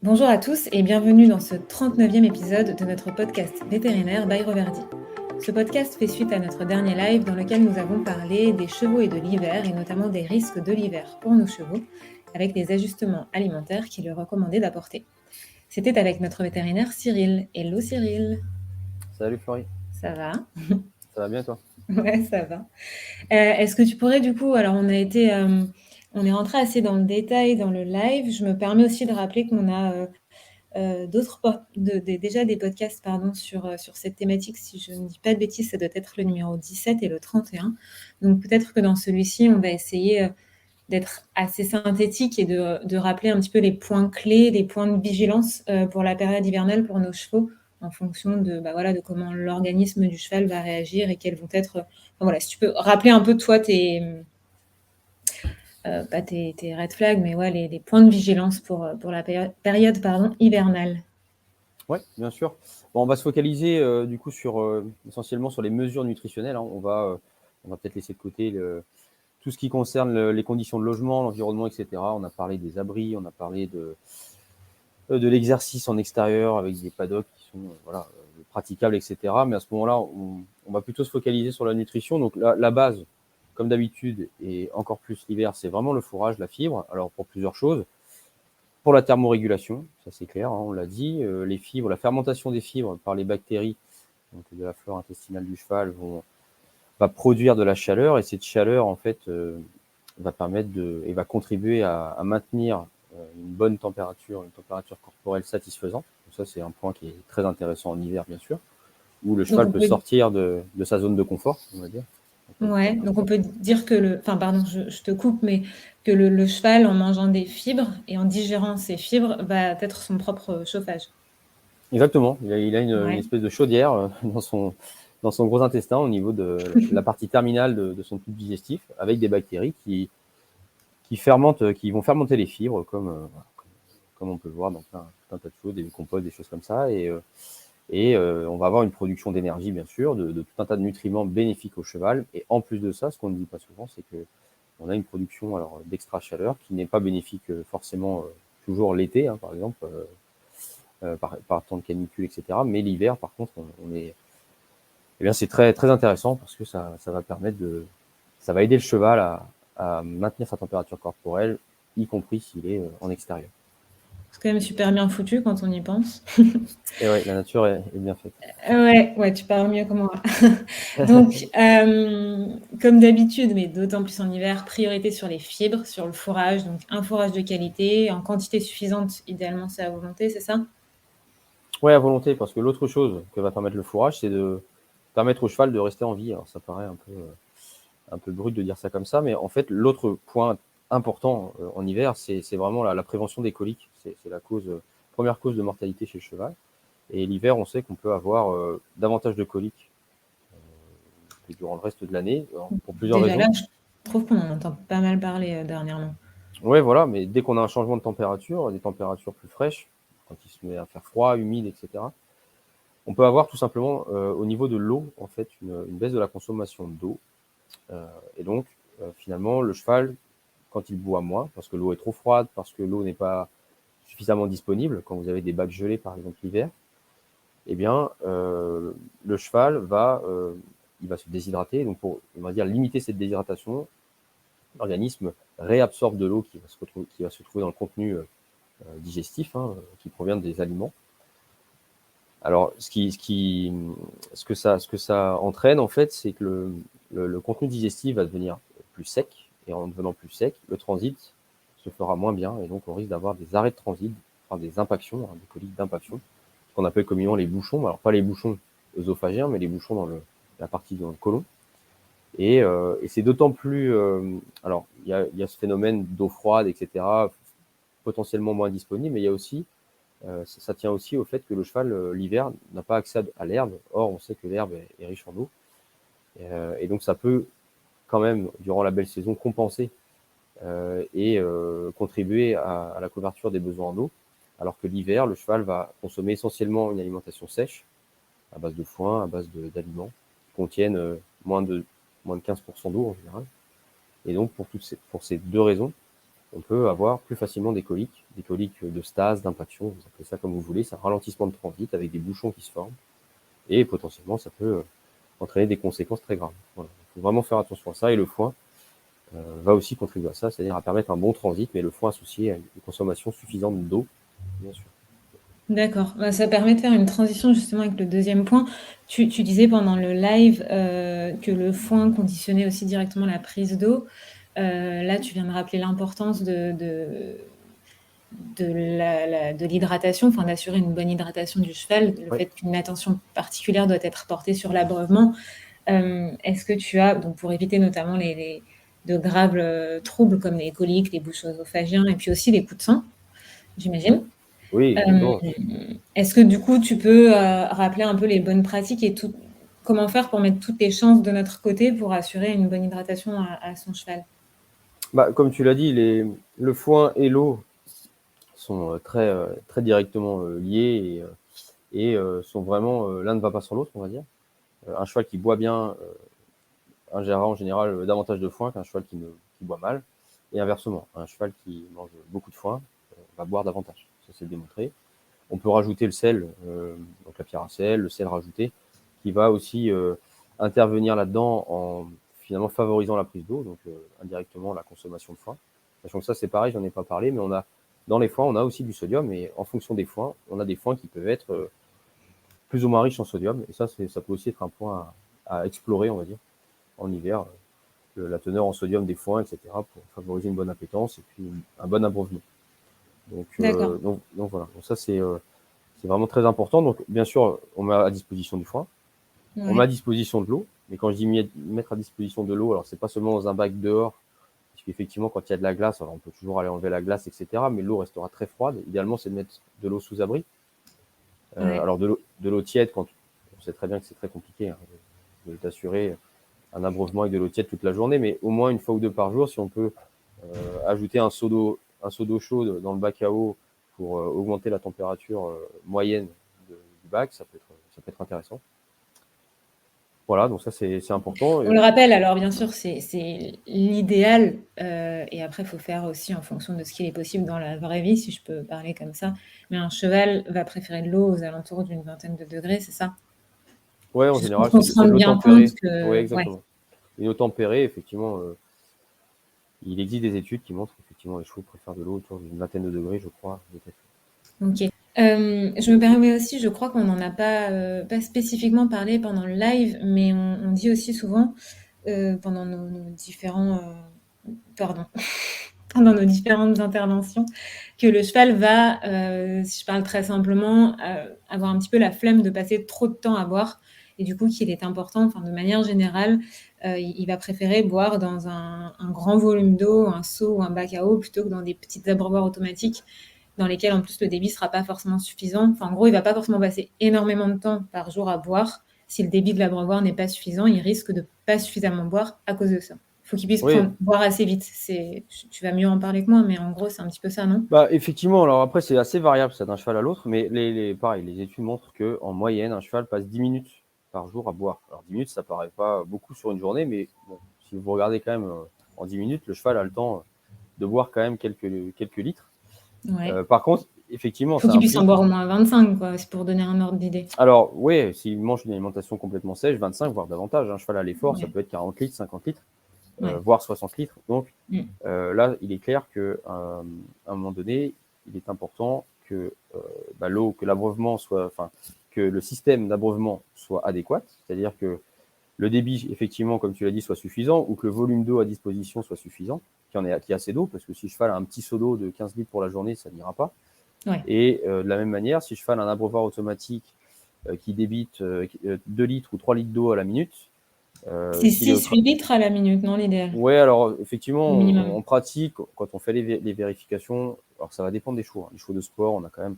Bonjour à tous et bienvenue dans ce 39e épisode de notre podcast vétérinaire by Roverdi. Ce podcast fait suite à notre dernier live dans lequel nous avons parlé des chevaux et de l'hiver et notamment des risques de l'hiver pour nos chevaux avec les ajustements alimentaires qu'il est recommandé d'apporter. C'était avec notre vétérinaire Cyril. Hello Cyril, Salut Florie, ça va? ça va bien toi? Ouais, ça va. Est-ce que tu pourrais du coup, alors on est rentré assez dans le détail dans le live, je me permets aussi de rappeler qu'on a déjà des podcasts pardon, sur cette thématique, si je ne dis pas de bêtises, ça doit être le numéro 17 et le 31. Donc peut-être que dans celui-ci, on va essayer d'être assez synthétique et de rappeler un petit peu les points clés, les points de vigilance pour la période hivernale pour nos chevaux en fonction de comment l'organisme du cheval va réagir et quels vont être... voilà, si tu peux rappeler un peu toi pas tes red flags, mais ouais, les points de vigilance pour la période hivernale. Ouais, bien sûr. Bon, on va se focaliser du coup sur essentiellement sur les mesures nutritionnelles, hein. On va peut-être laisser de côté tout ce qui concerne les conditions de logement, l'environnement, etc. On a parlé des abris, on a parlé de l'exercice en extérieur avec des paddocks qui sont voilà, praticables, etc. Mais à ce moment-là, on va plutôt se focaliser sur la nutrition. Donc la base, comme d'habitude, et encore plus l'hiver, c'est vraiment le fourrage, la fibre. Alors pour plusieurs choses. Pour la thermorégulation, ça c'est clair, hein, on l'a dit, les fibres, la fermentation des fibres par les bactéries donc de la flore intestinale du cheval va produire de la chaleur et cette chaleur en fait va permettre et va contribuer à maintenir une bonne température, une température corporelle satisfaisante. Donc ça c'est un point qui est très intéressant en hiver bien sûr, où le Donc cheval on peut peut, sortir de sa zone de confort, on va dire. ouais, donc on peut dire que enfin pardon, je te coupe, mais que le cheval, en mangeant des fibres et en digérant ces fibres, va être son propre chauffage. Exactement, il a une Ouais. espèce de chaudière dans son gros intestin au niveau de la partie terminale de son tube digestif avec des bactéries qui fermentent, qui vont fermenter les fibres comme on peut le voir dans tout un tas de choses, des composts, des choses comme ça. On va avoir une production d'énergie, bien sûr, de tout un tas de nutriments bénéfiques au cheval. Et en plus de ça, ce qu'on ne dit pas souvent, c'est que on a une production alors d'extra chaleur qui n'est pas bénéfique forcément toujours l'été, hein, par exemple, par temps de canicule, etc. Mais l'hiver, par contre, on est, eh bien, c'est très, très intéressant parce que ça va permettre ça va aider le cheval à maintenir sa température corporelle, y compris s'il est en extérieur. C'est quand même super bien foutu quand on y pense. Et ouais, la nature est bien faite. Ouais, ouais, tu parles mieux que moi. Donc, comme d'habitude, mais d'autant plus en hiver, priorité sur les fibres, sur le fourrage, donc un fourrage de qualité, en quantité suffisante, idéalement c'est à volonté, c'est ça? Ouais, à volonté, parce que l'autre chose que va permettre le fourrage, c'est de permettre au cheval de rester en vie. Alors ça paraît un peu brut de dire ça comme ça, mais en fait, l'autre point important en hiver, c'est vraiment la prévention des coliques. C'est la première cause de mortalité chez le cheval. Et l'hiver, on sait qu'on peut avoir davantage de coliques que durant le reste de l'année, pour plusieurs Déjà là, raisons. je trouve qu'on en entend pas mal parler dernièrement. Ouais, voilà, mais dès qu'on a un changement de température, des températures plus fraîches, quand il se met à faire froid, humide, etc., on peut avoir tout simplement au niveau de l'eau, en fait, une baisse de la consommation d'eau. Et donc, finalement, le cheval, quand il boit moins, parce que l'eau est trop froide, parce que l'eau n'est pas suffisamment disponible, quand vous avez des bacs gelés, par exemple, l'hiver, eh bien, le cheval il va se déshydrater. Donc, pour, on va dire, limiter cette déshydratation, l'organisme réabsorbe de l'eau qui va se trouver dans le contenu digestif, hein, qui provient des aliments. Alors, ce que ça entraîne, en fait, c'est que le contenu digestif va devenir plus sec, et en devenant plus sec, le transit se fera moins bien, et donc on risque d'avoir des arrêts de transit, enfin des impactions, hein, des coliques d'impaction, ce qu'on appelle communément les bouchons. Alors, pas les bouchons œsophagiens, mais les bouchons dans la partie dans le côlon. Et c'est d'autant plus. Alors, il y a ce phénomène d'eau froide, etc., potentiellement moins disponible, mais il y a aussi ça tient aussi au fait que le cheval, l'hiver, n'a pas accès à l'herbe. Or, on sait que l'herbe est riche en eau. Et donc, ça peut quand même, durant la belle saison, compenser et contribuer à la couverture des besoins en eau. Alors que l'hiver, le cheval va consommer essentiellement une alimentation sèche, à base de foin, à base d'aliments, qui contiennent moins de 15% d'eau en général. Et donc, pour ces deux raisons, on peut avoir plus facilement des coliques des coliques de stase, d'impaction, vous appelez ça comme vous voulez. C'est un ralentissement de transit avec des bouchons qui se forment. Et potentiellement, ça peut entraîner des conséquences très graves. Voilà. Il faut vraiment faire attention à ça. Et le foin va aussi contribuer à ça, c'est-à-dire à permettre un bon transit, mais le foin associé à une consommation suffisante d'eau, bien sûr. D'accord. Bah, ça permet de faire une transition justement avec le deuxième point. Tu disais pendant le live que le foin conditionnait aussi directement la prise d'eau. Là, tu viens de rappeler l'importance de l'hydratation, enfin d'assurer une bonne hydratation du cheval, le Ouais. fait qu'une attention particulière doit être portée sur l'abreuvement. Est-ce que tu as, donc pour éviter notamment de graves troubles comme les coliques, les bouchons œsophagiens et puis aussi les coups de sang, Ouais. j'imagine. Oui, exactement. Est-ce que du coup tu peux rappeler un peu les bonnes pratiques et comment faire pour mettre toutes les chances de notre côté pour assurer une bonne hydratation à son cheval? Bah, comme tu l'as dit, le foin et l'eau sont très, très directement liés et sont vraiment, l'un ne va pas sans l'autre, on va dire. Un cheval qui boit bien ingérera en général davantage de foin qu'un cheval qui boit mal. Et inversement, un cheval qui mange beaucoup de foin va boire davantage. Ça, c'est démontré. On peut rajouter le sel, donc la pierre à sel, le sel rajouté, qui va aussi intervenir là-dedans en finalement favorisant la prise d'eau, donc indirectement la consommation de foin. Sachant que ça, c'est pareil, j'en ai pas parlé, mais dans les foins, on a aussi du sodium, et en fonction des foins, on a des foins qui peuvent être plus ou moins riches en sodium, et ça peut aussi être un point à explorer, on va dire, en hiver, la teneur en sodium des foins, etc., pour favoriser une bonne appétence et puis un bon abreuvement. Donc D'accord. voilà. Donc ça, c'est vraiment très important. Donc, bien sûr, on met à disposition du foin, on met à Ouais. disposition de l'eau. Mais quand je dis mettre à disposition de l'eau, alors c'est pas seulement dans un bac dehors, parce qu'effectivement, quand il y a de la glace, alors on peut toujours aller enlever la glace, etc. Mais l'eau restera très froide. Idéalement, c'est de mettre de l'eau sous abri. Ouais. Alors de l'eau tiède, quand on sait très bien que c'est très compliqué hein, de t'assurer un abreuvement avec de l'eau tiède toute la journée, mais au moins une fois ou deux par jour, si on peut ajouter un seau d'eau chaude dans le bac à eau pour augmenter la température moyenne du bac, ça peut être intéressant. Voilà, donc ça c'est important. On le rappelle, alors bien sûr, c'est l'idéal, et après, il faut faire aussi en fonction de ce qu'il est possible dans la vraie vie, si je peux parler comme ça. Mais un cheval va préférer de l'eau aux alentours d'une vingtaine de degrés, c'est ça? Ouais, en Juste pour général, qu'on c'est se de rende l'eau bien compte tempérée. Oui, que, ouais. exactement. Une eau tempérée, effectivement, il existe des études qui montrent qu'effectivement les chevaux préfèrent de l'eau autour d'une vingtaine de degrés, je crois. Ok. Je me permets aussi, je crois qu'on n'en a pas spécifiquement parlé pendant le live, mais on dit aussi souvent pendant nos différents, pardon, pendant nos différentes interventions, que le cheval va, si je parle très simplement, avoir un petit peu la flemme de passer trop de temps à boire, et du coup qu'il est important, enfin de manière générale, il va préférer boire dans un grand volume d'eau, un seau ou un bac à eau, plutôt que dans des petits abreuvoirs automatiques dans lesquels en plus le débit sera pas forcément suffisant. Enfin, en gros, il va pas forcément passer énormément de temps par jour à boire. Si le débit de l'abreuvoir n'est pas suffisant, il risque de pas suffisamment boire à cause de ça. Il faut qu'il puisse Oui, boire assez vite. Tu vas mieux en parler que moi, mais en gros, c'est un petit peu ça, non? bah effectivement, alors après c'est assez variable ça d'un cheval à l'autre, mais pareil, les études montrent que en moyenne, un cheval passe 10 minutes par jour à boire. Alors 10 minutes, ça paraît pas beaucoup sur une journée, mais bon, si vous regardez quand même en 10 minutes, le cheval a le temps de boire quand même quelques litres. Ouais. Par contre, effectivement, Il faut ça qu'il puisse en implique. boire au moins 25, quoi. C'est pour donner un ordre d'idée. Alors, oui, s'il mange une alimentation complètement sèche, 25, voire davantage. Un cheval à l'effort, ça Ouais. peut être 40 litres, 50 litres, Ouais. voire 60 litres. Donc, Mm. là, il est clair qu'à un moment donné, il est important que l'eau, que l'abreuvement soit, enfin, que le système d'abreuvement soit adéquat, c'est-à-dire que le débit, effectivement, comme tu l'as dit, soit suffisant, ou que le volume d'eau à disposition soit suffisant, qu'il y ait assez d'eau, parce que si le cheval a un petit seau d'eau de 15 litres pour la journée, ça n'ira pas. Ouais. Et de la même manière, si le cheval a un abreuvoir automatique qui débite 2 litres ou 3 litres d'eau à la minute, C'est s'il est 6-8 litres à la minute, non, l'idéal? Ouais, alors effectivement, Au minimum. en pratique, quand on fait les vérifications, alors ça va dépendre des chevaux. Hein. Les chevaux de sport, on a quand même,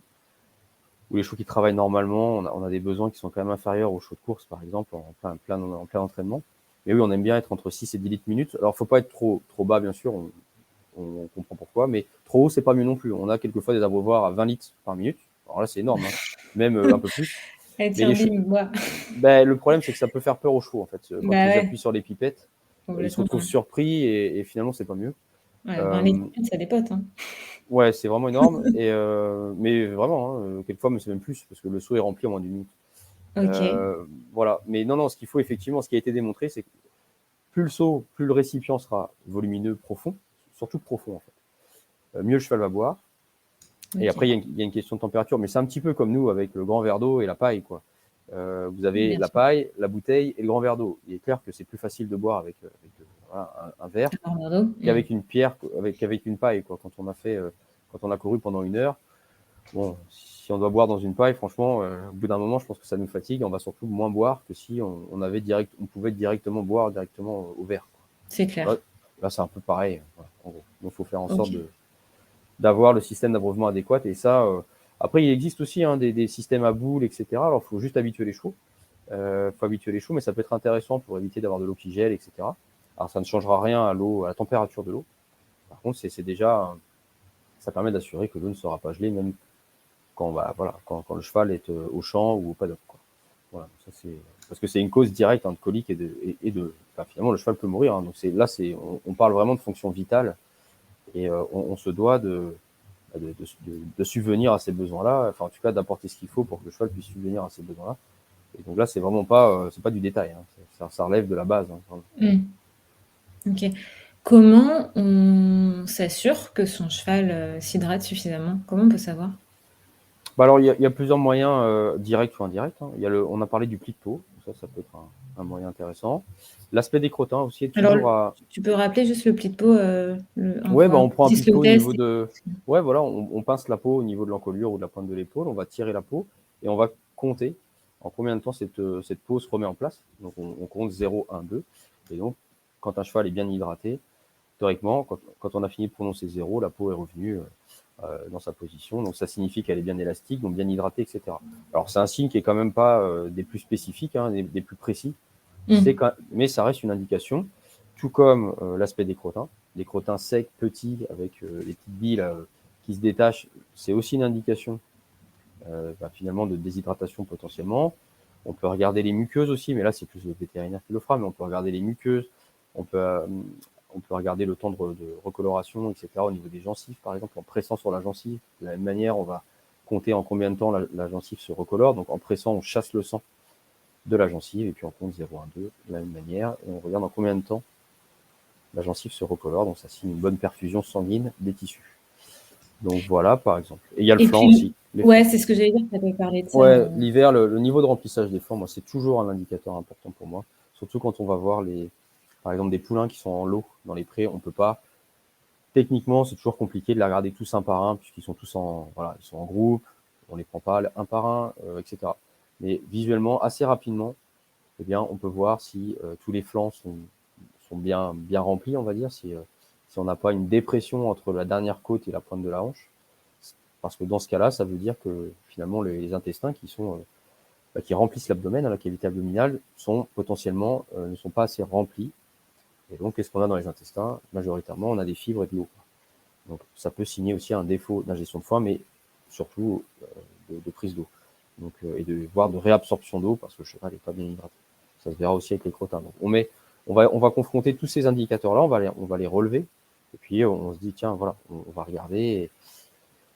ou les chevaux qui travaillent normalement, on a des besoins qui sont quand même inférieurs aux chevaux de course, par exemple, en plein entraînement. Mais oui, on aime bien être entre 6 et 10 litres minutes. Alors, faut pas être trop bas, bien sûr, on comprend pourquoi, mais trop haut, c'est pas mieux non plus. On a quelquefois des abreuvoirs à 20 litres par minute. Alors là, c'est énorme, hein. Même un peu plus. Eh, Mais tiens, bim, bois. le problème, c'est que ça peut faire peur aux chevaux, en fait. Quand Bah ils ouais, appuient sur les pipettes, ils se complètement. retrouvent surpris et finalement, c'est pas mieux. Ouais, 20 litres, Euh, ça dépote, hein. Ouais, c'est vraiment énorme. Mais vraiment, hein, quelquefois, mais c'est même plus, parce que le seau est rempli en moins d'une minute. Ok, Voilà. Mais non, non, ce qu'il faut effectivement, ce qui a été démontré, c'est que plus le seau, plus le récipient sera volumineux, profond, surtout profond en fait, mieux le cheval va boire. Et après, ok, il y a une question de température, mais c'est un petit peu comme nous avec le grand verre d'eau et la paille, quoi. Vous avez bien la sûr. paille, la bouteille et le grand verre d'eau. Il est clair que c'est plus facile de boire avec voilà, un verre Un Bordeaux. qu'avec une pierre, qu'avec une paille, quoi. Quand on a couru pendant 1 heure, bon, si on doit boire dans une paille, franchement, au bout d'un moment, je pense que ça nous fatigue. On va surtout moins boire que si on pouvait directement boire directement au verre, C'est quoi. Là, clair. là c'est un peu pareil, voilà, en gros. Donc, il faut faire en sorte Ok. d'avoir le système d'abreuvement adéquat. Et ça, après, il existe aussi hein, des systèmes à boules, etc. Alors, il faut juste habituer les chevaux. Faut habituer les chevaux, mais ça peut être intéressant pour éviter d'avoir de l'eau qui gèle, etc. Alors, ça ne changera rien à l'eau, à la température de l'eau. Par contre, c'est déjà, ça permet d'assurer que l'eau ne sera pas gelée, même quand le cheval est au champ ou au paddock, quoi. Voilà, ça c'est parce que c'est une cause directe hein, de colique enfin, finalement le cheval peut mourir. Hein, donc on parle vraiment de fonction vitale et on se doit de subvenir à ces besoins-là, enfin en tout cas d'apporter ce qu'il faut pour que le cheval puisse subvenir à ces besoins-là. Et donc là, c'est vraiment pas, c'est pas du détail, hein, ça relève de la base. Hein, vraiment. Hmm. Ok. Comment on s'assure que son cheval s'hydrate suffisamment? Comment on peut savoir? Bah alors, il y a plusieurs moyens directs ou indirects. Hein. On a parlé du pli de peau, ça peut être un moyen intéressant. L'aspect des crottins aussi est Alors, toujours à. tu peux rappeler juste le pli de peau, on Ouais, bah voit on prend un pli juste de le peau au niveau test. de. Ouais, voilà, on pince la peau au niveau de l'encolure ou de la pointe de l'épaule, on va tirer la peau et on va compter en combien de temps cette peau se remet en place. Donc on compte 0, 1, 2. Et donc, quand un cheval est bien hydraté, théoriquement, quand on a fini de prononcer 0, la peau est revenue dans sa position. Donc ça signifie qu'elle est bien élastique, donc bien hydratée, etc. Alors c'est un signe qui est quand même pas des plus spécifiques, hein, des plus précis, Hmm. mais ça reste une indication, tout comme l'aspect des crottins secs, petits, avec les petites billes là, qui se détachent, c'est aussi une indication finalement de déshydratation potentiellement. On peut regarder les muqueuses aussi, mais là c'est plus le vétérinaire qui le fera, mais on peut regarder les muqueuses, on peut, euh, on peut regarder le temps de recoloration, etc. au niveau des gencives, par exemple, en pressant sur la gencive. De la même manière, on va compter en combien de temps la gencive se recolore. Donc en pressant, on chasse le sang de la gencive, et puis on compte 0, 1, 2, de la même manière, et on regarde en combien de temps la gencive se recolore. Donc ça signe une bonne perfusion sanguine des tissus. Donc voilà, par exemple. Et il y a le Et flanc puis, aussi, les ouais, flancs. c'est ce que j'allais dire, tu avais parlé de ça. Ouais, l'hiver, le niveau de remplissage des flancs, moi, c'est toujours un indicateur important pour moi. Surtout quand on va voir par exemple, des poulains qui sont en lot dans les prés, on peut pas. Techniquement, c'est toujours compliqué de les regarder tous un par un, puisqu'ils sont tous voilà, ils sont en groupe, on les prend pas un par un, etc. Mais visuellement, assez rapidement, eh bien, on peut voir si tous les flancs sont bien remplis, on va dire, si on n'a pas une dépression entre la dernière côte et la pointe de la hanche. Parce que dans ce cas-là, ça veut dire que finalement, les intestins qui remplissent l'abdomen, hein, la cavité abdominale, ne sont pas assez remplis. Et donc, qu'est-ce qu'on a dans les intestins? Majoritairement, on a des fibres et de l'eau. Donc, ça peut signer aussi un défaut d'ingestion de foin, mais surtout de prise d'eau. Donc, voire de réabsorption d'eau, parce que le cheval n'est pas bien hydraté. Ça se verra aussi avec les crottins. Donc, on va confronter tous ces indicateurs-là, on va les relever, et puis on se dit, tiens, voilà, on va regarder.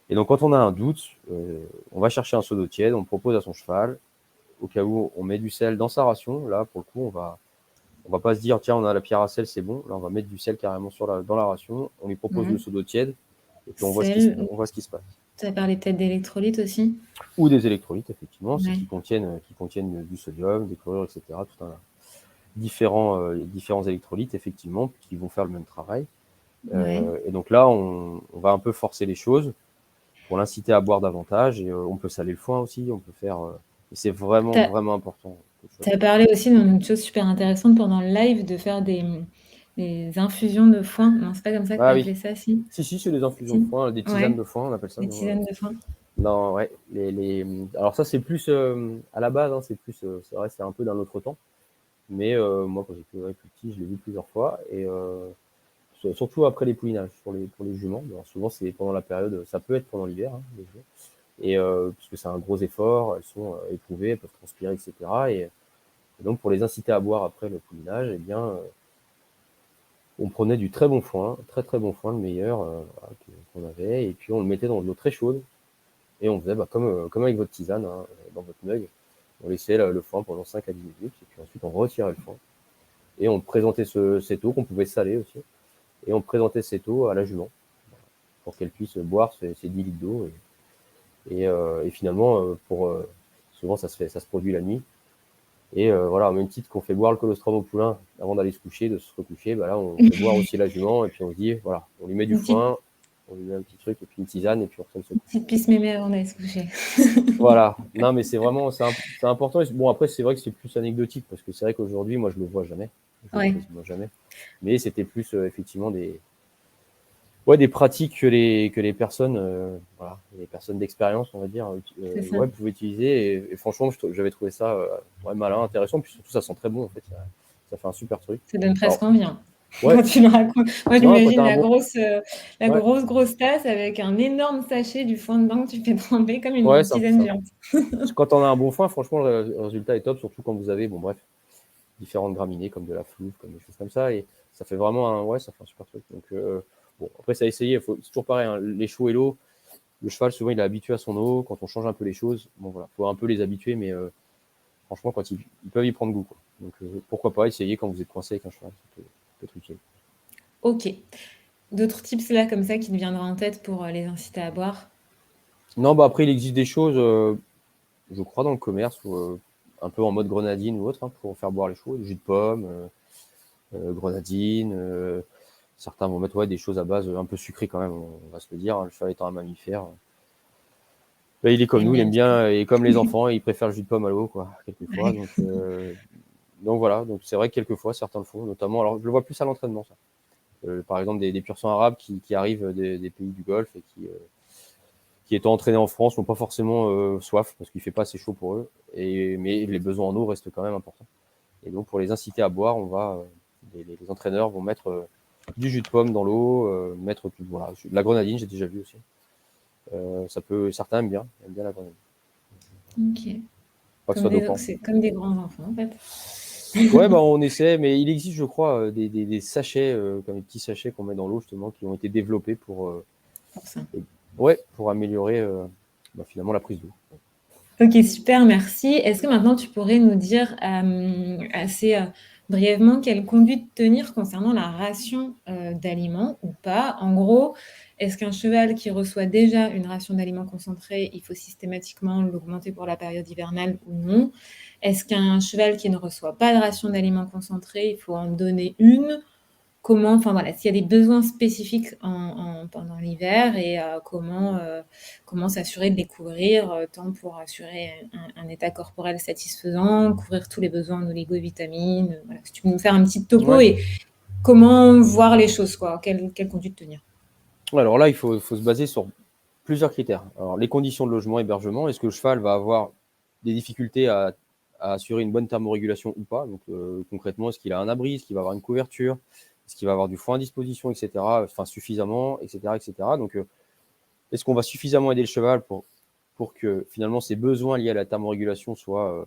Et donc, quand on a un doute, on va chercher un seau d'eau tiède, on le propose à son cheval. Au cas où on met du sel dans sa ration, là, pour le coup, on va pas se dire, tiens, on a la pierre à sel, c'est bon. Là, on va mettre du sel carrément dans la ration. On lui propose le Mhm. seau d'eau tiède, et puis Sel, on voit ce qui se passe. tu as parlé peut-être d'électrolytes aussi? Ou des électrolytes, effectivement, Ouais. qui contiennent du sodium, des chlorures, etc. Différents électrolytes, effectivement, qui vont faire le même travail. Ouais. Et donc là, on va un peu forcer les choses pour l'inciter à boire davantage. Et on peut saler le foin aussi, on peut faire. Et c'est vraiment, Tu vraiment important. as parlé aussi d'une chose super intéressante pendant le live, de faire des infusions de foin. Non, c'est pas comme ça que tu Ah as oui, appelé ça, si? si, c'est des infusions de Si? foin, des tisanes Ouais, de foin, on appelle ça. des Nous, tisanes de foin. non, ouais, alors ça, c'est plus à la base, hein, c'est vrai, c'est un peu d'un autre temps. Mais moi, quand j'étais plus petit, je l'ai vu plusieurs fois. Et surtout après les pouinages pour les juments. Alors souvent, c'est pendant la période, ça peut être pendant l'hiver, hein, les juments. Et puisque c'est un gros effort, elles sont éprouvées, elles peuvent transpirer, etc. Et donc, pour les inciter à boire après le poulinage, eh bien, on prenait du très bon foin, très très bon foin, le meilleur, qu'on avait, et puis on le mettait dans de l'eau très chaude, et on faisait comme avec votre tisane, hein, dans votre mug. On laissait le foin pendant 5 à 10 minutes, et puis ensuite on retirait le foin. Et on présentait cette eau qu'on pouvait saler aussi. Et on présentait cette eau à la jument pour qu'elle puisse boire ces 10 litres d'eau. Et finalement, souvent ça se produit la nuit. Et voilà, au même titre qu'on fait boire le colostrum au poulain avant d'aller se coucher, de se recoucher, là on fait boire aussi la jument, et puis on se dit, voilà, on lui met du Une petite, foin, on lui met un petit truc, et puis une tisane, et puis on retourne se coucher. petite pisse mémé avant d'aller se coucher. Voilà, non mais c'est important. Bon, après c'est vrai que c'est plus anecdotique, parce que c'est vrai qu'aujourd'hui, moi je le vois jamais, je le vois Ouais, quasiment jamais. Mais c'était plus effectivement des pratiques que les personnes, voilà, les personnes d'expérience, on va dire, c'est ça. pouvaient utiliser. Et franchement, j'avais trouvé ça malin, intéressant. Puis surtout, ça sent très bon, en fait. Ça fait un super truc. Ça donne presque Alors, envie, hein, ouais, quand tu me racontes. Moi, non, quand t'as j'imagine un bon. la Ouais, grosse tasse avec un énorme sachet du foin dedans que tu fais tremper comme ouais, une tisane géante. quand on a un bon foin, franchement, le résultat est top, surtout quand vous avez, bon, bref, différentes graminées, comme de la flouve, comme des choses comme ça. Et ça fait vraiment ça fait un super truc. Donc, bon, après, ça a essayé. C'est toujours pareil, hein, les chevaux et l'eau. Le cheval, souvent, il est habitué à son eau. Quand on change un peu les choses, bon, voilà, faut un peu les habituer, mais franchement, quand ils peuvent y prendre goût, quoi. Donc, pourquoi pas essayer quand vous êtes coincé avec un cheval, ça peut être utile. Ok. D'autres tips là comme ça qui te viendraient en tête pour les inciter à boire? Non, bah après, il existe des choses, je crois, dans le commerce, un peu en mode grenadine ou autre, hein, pour faire boire les chevaux, du jus de pomme, grenadine. Certains vont mettre des choses à base un peu sucrées quand même, on va se le dire, hein, le cheval étant un mammifère. Bah, il est comme J'aime nous, il bien aime aussi. bien, et comme les enfants, il préfère le jus de pomme à l'eau, quoi, quelquefois. Ouais. Donc voilà, donc c'est vrai que quelquefois certains le font, notamment. Alors je le vois plus à l'entraînement, ça. Par exemple, des pur sang arabes qui arrivent des pays du Golfe, et qui étant entraînés en France, n'ont pas forcément soif, parce qu'il fait pas assez chaud pour eux. Mais les besoins en eau restent quand même importants. Et donc pour les inciter à boire, les entraîneurs vont mettre du jus de pomme dans l'eau, mettre voilà, de la grenadine, j'ai déjà vu aussi. Certains aiment bien la grenadine. Ok. Pas que ce soit dopant. C'est comme des grands enfants en fait. Ouais, bah on essaie, mais il existe, je crois, des sachets, comme des petits sachets qu'on met dans l'eau, justement, qui ont été développés Pour ça. pour améliorer finalement la prise d'eau. Ok, super, merci. Est-ce que maintenant tu pourrais nous dire assez brièvement quelle conduite tenir concernant la ration d'aliments ou pas? En gros, est-ce qu'un cheval qui reçoit déjà une ration d'aliments concentrés, il faut systématiquement l'augmenter pour la période hivernale ou non? Est-ce qu'un cheval qui ne reçoit pas de ration d'aliments concentrés, il faut en donner une? Comment, enfin voilà, s'il y a des besoins spécifiques pendant l'hiver et comment s'assurer de les couvrir, tant pour assurer un état corporel satisfaisant, couvrir tous les besoins en oligo-vitamines. Voilà. Si tu peux nous faire un petit topo Ouais. et comment voir les choses, quoi, quelle conduite tenir. Alors là, il faut se baser sur plusieurs critères. Alors, les conditions de logement, hébergement, est-ce que le cheval va avoir des difficultés à assurer une bonne thermorégulation ou pas? Donc, concrètement, est-ce qu'il a un abri? Est-ce qu'il va avoir une couverture? Est-ce qu'il va avoir du foin à disposition, etc. Enfin, suffisamment, etc., etc. Donc, est-ce qu'on va suffisamment aider le cheval pour que finalement ses besoins liés à la thermorégulation soient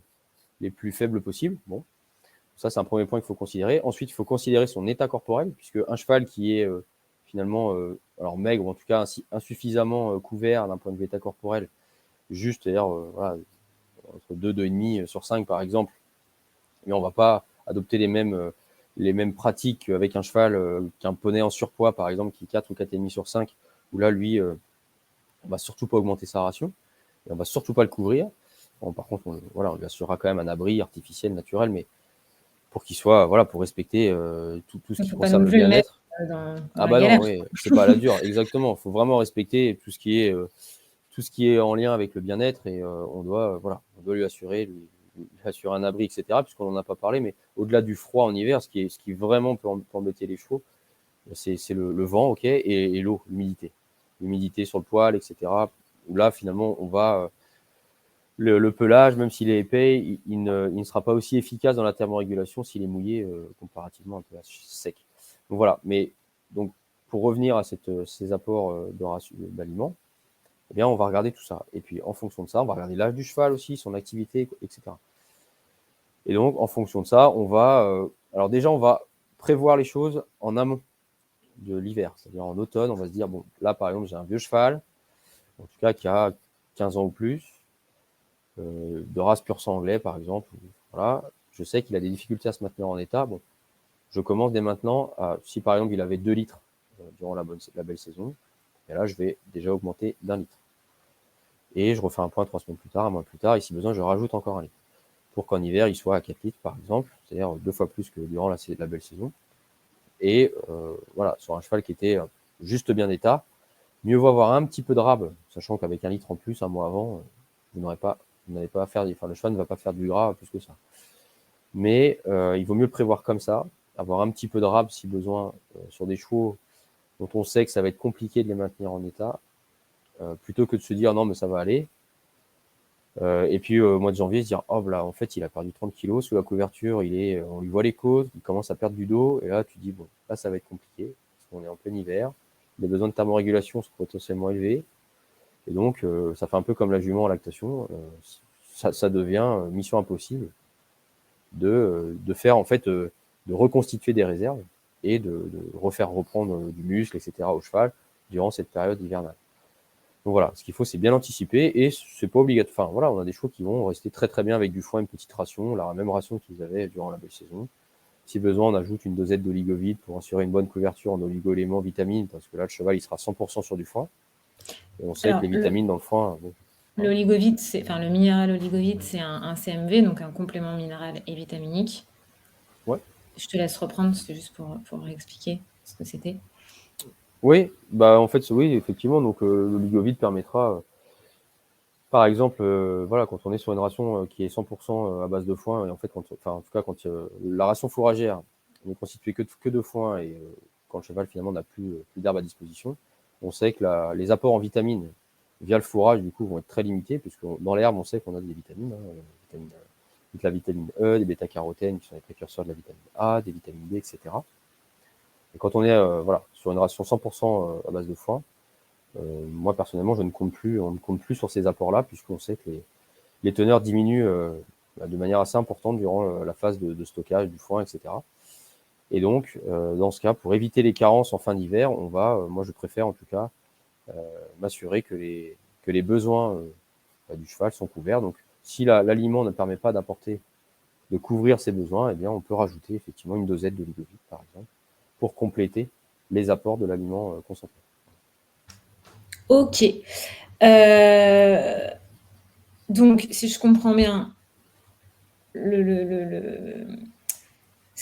les plus faibles possibles? Bon, ça, c'est un premier point qu'il faut considérer. Ensuite, il faut considérer son état corporel, puisque un cheval qui est finalement alors maigre, ou en tout cas insuffisamment couvert d'un point de vue état corporel, juste, c'est-à-dire voilà, entre 2, 2,5 sur 5 par exemple, mais on ne va pas adopter les mêmes pratiques avec un cheval qu'un poney en surpoids, par exemple, qui est 4 ou 4,5 sur 5, où là, lui, on ne va surtout pas augmenter sa ration, et on ne va surtout pas le couvrir. Bon, par contre, on lui assurera quand même un abri artificiel, naturel, mais pour qu'il soit, voilà, pour respecter tout ce Il ne qui faut pas concerne non le plus le mettre bien-être. dans Ah la bah non, galère. oui, c'est pas à la dure, exactement. Il faut vraiment respecter tout ce qui est en lien avec le bien-être, et on doit lui assurer un abri, etc. Puisqu'on n'en a pas parlé, mais au-delà du froid en hiver, ce qui vraiment peut embêter les chevaux, c'est le vent, ok, et l'eau, l'humidité sur le poil, etc. Où là, finalement, le pelage, même s'il est épais, il ne sera pas aussi efficace dans la thermorégulation s'il est mouillé comparativement à un pelage sec. Donc voilà. Mais donc pour revenir à ces apports d'aliments, eh bien on va regarder tout ça. Et puis en fonction de ça, on va regarder l'âge du cheval aussi, son activité, etc. Et donc en fonction de ça, alors déjà on va prévoir les choses en amont. de l'hiver. C'est-à-dire en automne, on va se dire, bon, là, par exemple, j'ai un vieux cheval, en tout cas qui a 15 ans ou plus, de race pur sang anglais, par exemple. Voilà. Je sais qu'il a des difficultés à se maintenir en état. Bon, je commence dès maintenant si par exemple il avait 2 litres durant la belle saison, et là, je vais déjà augmenter d'1 litre. Et je refais un point 3 semaines plus tard, un mois plus tard, et si besoin, je rajoute encore 1 litre. Pour qu'en hiver, il soit à 4 litres, par exemple, c'est-à-dire 2 fois plus que durant la belle saison. Et voilà, sur un cheval qui était juste bien d'état, mieux vaut avoir un petit peu de rab, sachant qu'avec 1 litre en plus, un mois avant, vous n'allez pas à faire, enfin, le cheval ne va pas faire du gras plus que ça. Mais il vaut mieux le prévoir comme ça, avoir un petit peu de rab si besoin sur des chevaux dont on sait que ça va être compliqué de les maintenir en état, plutôt que de se dire non, mais ça va aller. Et puis au mois de janvier, se dire oh là, en fait, il a perdu 30 kilos sous la couverture, on lui voit les côtes, il commence à perdre du dos, et là tu dis bon, là ça va être compliqué, parce qu'on est en plein hiver, les besoins de thermorégulation sont potentiellement élevés, et donc ça fait un peu comme la jument en lactation, ça devient mission impossible de faire en fait, de reconstituer des réserves et de refaire reprendre du muscle, etc. au cheval durant cette période hivernale. Donc voilà, ce qu'il faut, c'est bien anticiper et c'est pas obligatoire. Enfin voilà, on a des chevaux qui vont rester très très bien avec du foin, une petite ration, la même ration qu'ils avaient durant la belle saison. Si besoin, on ajoute une dosette d'oligovide pour assurer une bonne couverture en oligo-éléments, vitamines, parce que là, le cheval, il sera 100% sur du foin. Et on sait Alors, que les vitamines dans le foin, bon, l'oligovide, le minéral oligovide, c'est un CMV, donc un complément minéral et vitaminique. ouais. Je te laisse reprendre, c'était juste pour expliquer ce que c'était. Oui, bah en fait, oui, effectivement. Donc l'oligovide permettra, par exemple, voilà, quand on est sur une ration qui est 100% à base de foin, et en fait, enfin, en tout cas, quand la ration fourragère n'est constituée que de foin, et quand le cheval finalement n'a plus d'herbe à disposition, on sait que les apports en vitamines via le fourrage, du coup, vont être très limités, puisque dans l'herbe, on sait qu'on a des vitamines, la vitamine E, des bêta-carotènes qui sont les précurseurs de la vitamine A, des vitamines D, etc. Et quand on est voilà, sur une ration 100% à base de foin, moi personnellement, on ne compte plus sur ces apports-là, puisqu'on sait que les teneurs diminuent de manière assez importante durant la phase de stockage du foin, etc. Et donc, dans ce cas, pour éviter les carences en fin d'hiver, moi je préfère en tout cas m'assurer que les besoins du cheval sont couverts. Donc, si l'aliment ne permet pas de couvrir ses besoins, eh bien, on peut rajouter effectivement une dosette d'oligovide, par exemple, pour compléter les apports de l'aliment concentré. Ok. Donc, si je comprends bien, ce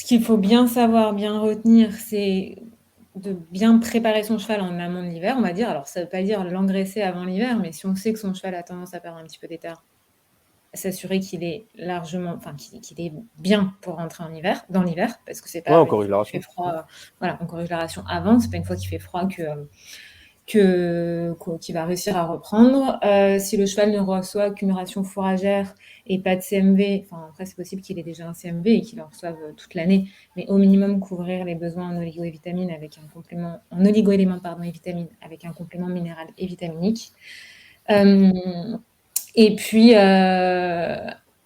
qu'il faut bien savoir, bien retenir, c'est de bien préparer son cheval en amont de l'hiver, on va dire. Alors, ça ne veut pas dire l'engraisser avant l'hiver, mais si on sait que son cheval a tendance à perdre un petit peu d'état, s'assurer qu'il est qu'il est bien pour rentrer dans l'hiver, parce que c'est Ouais, pas on une corrige fois la qu'il fait ration. froid, voilà, on corrige la ration avant, c'est pas une fois qu'il fait froid qu'il va réussir à reprendre. Si le cheval ne reçoit qu'une ration fourragère et pas de CMV, enfin après c'est possible qu'il ait déjà un CMV et qu'il en reçoive toute l'année, mais au minimum couvrir les besoins en oligo et vitamines avec un complément, en oligo-éléments et vitamines avec un complément minéral et vitaminique. Et puis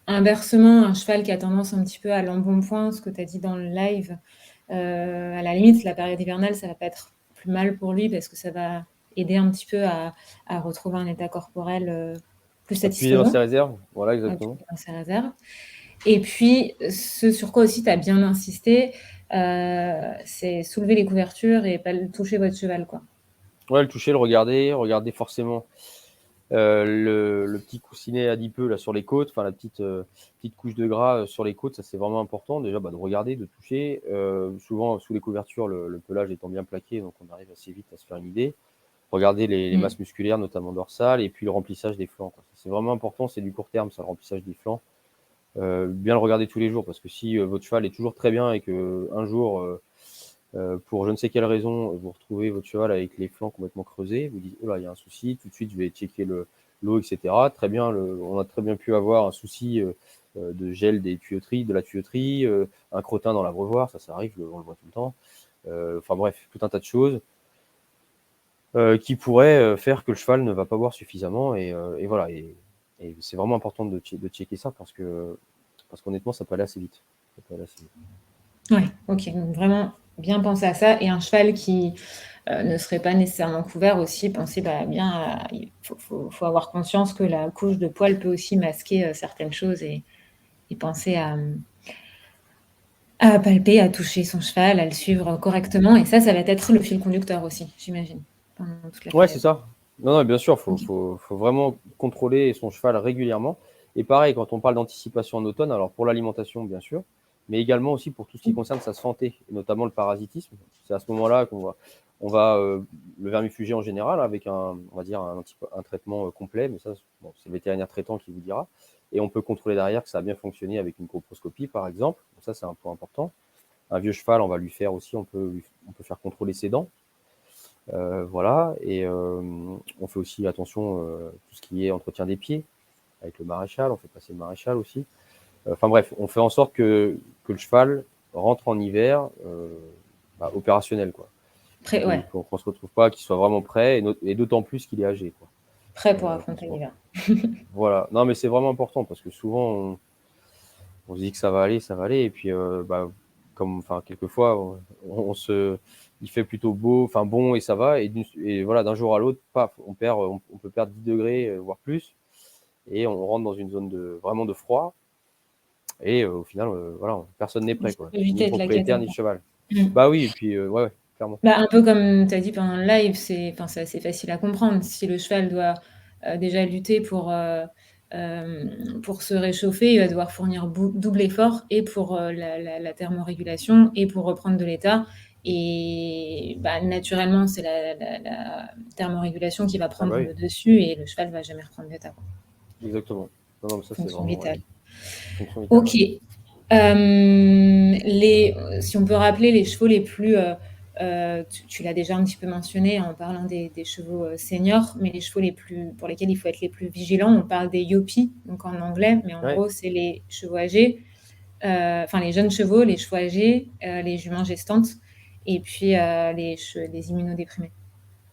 inversement, un cheval qui a tendance un petit peu à l'embonpoint, ce que tu as dit dans le live, à la limite, la période hivernale, ça va pas être plus mal pour lui parce que ça va aider un petit peu à retrouver un état corporel plus Appuyer dans satisfaisant, ses réserves, voilà, appuyer exactement. dans ses réserves. Et puis, ce sur quoi aussi tu as bien insisté, c'est soulever les couvertures et pas toucher votre cheval, quoi. Ouais, le toucher, le regarder forcément le petit coussinet adipeux là sur les côtes, enfin la petite couche de gras sur les côtes, ça c'est vraiment important déjà de regarder, de toucher. Souvent sous les couvertures, le pelage étant bien plaqué, donc on arrive assez vite à se faire une idée. Regarder les masses musculaires, notamment dorsales, et puis le remplissage des flancs, quoi. C'est vraiment important, c'est du court terme, ça, le remplissage des flancs. Bien le regarder tous les jours, parce que si votre cheval est toujours très bien et que un jour pour je ne sais quelle raison, vous retrouvez votre cheval avec les flancs complètement creusés, vous dites oh là, il y a un souci, tout de suite je vais checker l'eau, etc. Très bien, on a très bien pu avoir un souci de gel de la tuyauterie, un crottin dans l'abreuvoir, ça arrive, on le voit tout le temps. Enfin bref, tout un tas de choses qui pourraient faire que le cheval ne va pas boire suffisamment, et voilà. Et c'est vraiment important de checker ça, parce qu'honnêtement, ça peut aller assez vite. Ouais, ok. Donc vraiment bien penser à ça. Et un cheval qui ne serait pas nécessairement couvert aussi, penser bien il faut avoir conscience que la couche de poil peut aussi masquer certaines choses et penser à palper, à toucher son cheval, à le suivre correctement. Et ça va être le fil conducteur aussi, j'imagine, pendant toute la Ouais, c'est période. ça. Non, bien sûr, Ok. faut vraiment contrôler son cheval régulièrement. Et pareil, quand on parle d'anticipation en automne, alors pour l'alimentation, bien sûr, mais également aussi pour tout ce qui concerne sa santé, et notamment le parasitisme. C'est à ce moment-là on va le vermifuger en général avec on va dire un traitement complet, mais ça, bon, c'est le vétérinaire traitant qui vous dira. Et on peut contrôler derrière que ça a bien fonctionné avec une colposcopie, par exemple. Donc ça, c'est un point important. Un vieux cheval, on va lui faire aussi, on peut faire contrôler ses dents. Voilà, et on fait aussi attention tout ce qui est entretien des pieds avec le maréchal, on fait passer le maréchal aussi. Enfin bref, on fait en sorte que le cheval rentre en hiver opérationnel, quoi. Ouais, Qu'on se retrouve pas, qu'il soit vraiment prêt, et d'autant plus qu'il est âgé, quoi. prêt pour Parce affronter que, l'hiver. voilà, non mais c'est vraiment important parce que souvent on se dit que ça va aller, et puis enfin quelquefois il fait plutôt beau, enfin bon, et ça va, et voilà, d'un jour à l'autre, paf, on peut perdre 10 degrés, voire plus, et on rentre dans une zone vraiment de froid, et au final, voilà, personne n'est prêt, Ça quoi, peut vite ni le être la propriétaire cata, ni le quoi. cheval. Mm. Bah oui, et puis ouais, clairement. Un peu comme tu as dit pendant le live, c'est assez facile à comprendre. Si le cheval doit déjà lutter pour se réchauffer, il va devoir fournir double effort et pour la thermorégulation et pour reprendre de l'état. Et naturellement, c'est la thermorégulation qui va Ah bah prendre oui, le dessus et le cheval va jamais reprendre l'état, quoi. exactement. Non, mais ça c'est Fonction vraiment, ouais, vitale. fonction vitale, Ok. ouais. Si on peut rappeler les chevaux les plus, tu l'as déjà un petit peu mentionné en parlant des chevaux seniors, mais les chevaux pour lesquels il faut être les plus vigilants, on parle des yopis, donc en anglais, mais en Ouais. gros, c'est les chevaux âgés, enfin les jeunes chevaux, les chevaux âgés, les juments gestantes, et puis les immunodéprimés.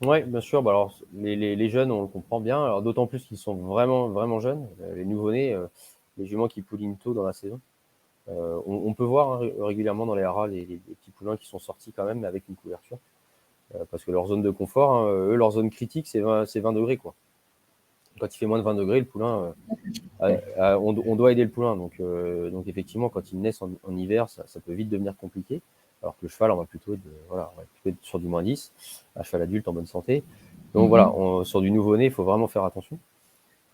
Ouais, bien sûr. Bah alors, les jeunes, on le comprend bien. Alors, d'autant plus qu'ils sont vraiment, vraiment jeunes. Les nouveau-nés, les juments qui poulinent tôt dans la saison. On peut voir régulièrement dans les haras les petits poulains qui sont sortis quand même, mais avec une couverture. Parce que leur zone de confort, hein, eux, leur zone critique, c'est 20 degrés, quoi. Quand il fait moins de 20 degrés, le poulain, on doit aider le poulain. Donc effectivement, quand ils naissent en hiver, ça peut vite devenir compliqué. Alors que le cheval, on va plutôt être sur du -10, un cheval adulte en bonne santé. Donc voilà, Mhm. sur du nouveau-né, il faut vraiment faire attention.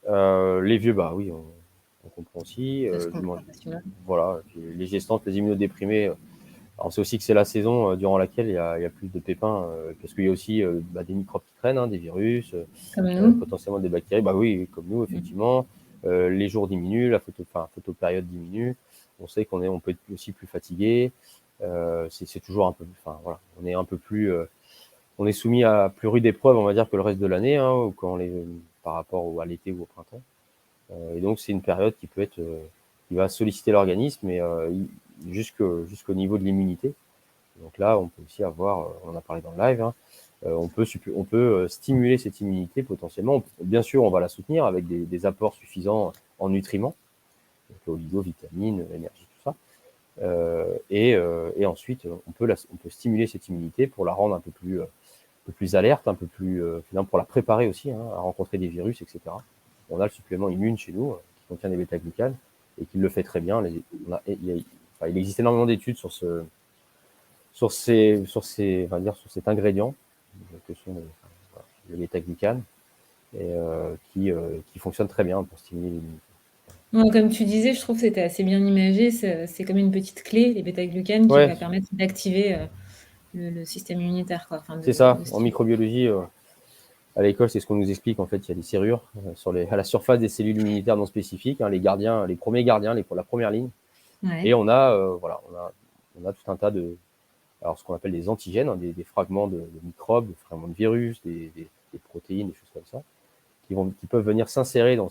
Les vieux, bah oui, on comprend aussi. Ça se comprend facilement. Voilà, puis les gestantes, les immunodéprimés. Alors c'est aussi que c'est la saison durant laquelle il y a plus de pépins, parce qu'il y a aussi des microbes qui traînent, hein, des virus, Comme nous. potentiellement des bactéries. Bah oui, comme nous, Mhm. effectivement. Les jours diminuent, la photopériode diminue. On sait on peut être aussi plus fatigué. C'est toujours un peu, enfin voilà, on est un peu plus, on est soumis à plus rude épreuve, on va dire, que le reste de l'année, hein, ou par rapport à l'été ou au printemps. Et donc c'est une période qui va solliciter l'organisme, et jusqu'au niveau de l'immunité. Donc là, on peut aussi avoir, on en a parlé dans le live, hein, on peut stimuler cette immunité potentiellement. Bien sûr, on va la soutenir avec des apports suffisants en nutriments, donc oligo, vitamines, énergie, tout ça. Et ensuite, on peut stimuler cette immunité pour la rendre un peu plus alerte, un peu plus, finalement, pour la préparer aussi, hein, à rencontrer des virus, etc. On a le supplément immune chez nous, qui contient des bêta-glucanes et qui le fait très bien. Il existe énormément d'études on va dire, sur cet ingrédient que sont les bêta-glucanes, et qui fonctionne très bien pour stimuler l'immunité. Ouais, comme tu disais, je trouve que c'était assez bien imagé. C'est comme une petite clé, les bêta-glucanes, qui Ouais, va permettre d'activer le système immunitaire, quoi. Enfin, c'est ça. de En stimuler. microbiologie, à l'école, c'est ce qu'on nous explique. En fait, il y a des serrures à la surface des cellules immunitaires non spécifiques, hein, les gardiens, les premiers gardiens, pour la première ligne. Et Ouais. voilà, on a tout un tas alors ce qu'on appelle des antigènes, hein, des fragments de microbes, des fragments de virus, des protéines, des choses comme ça, qui peuvent venir s'insérer dans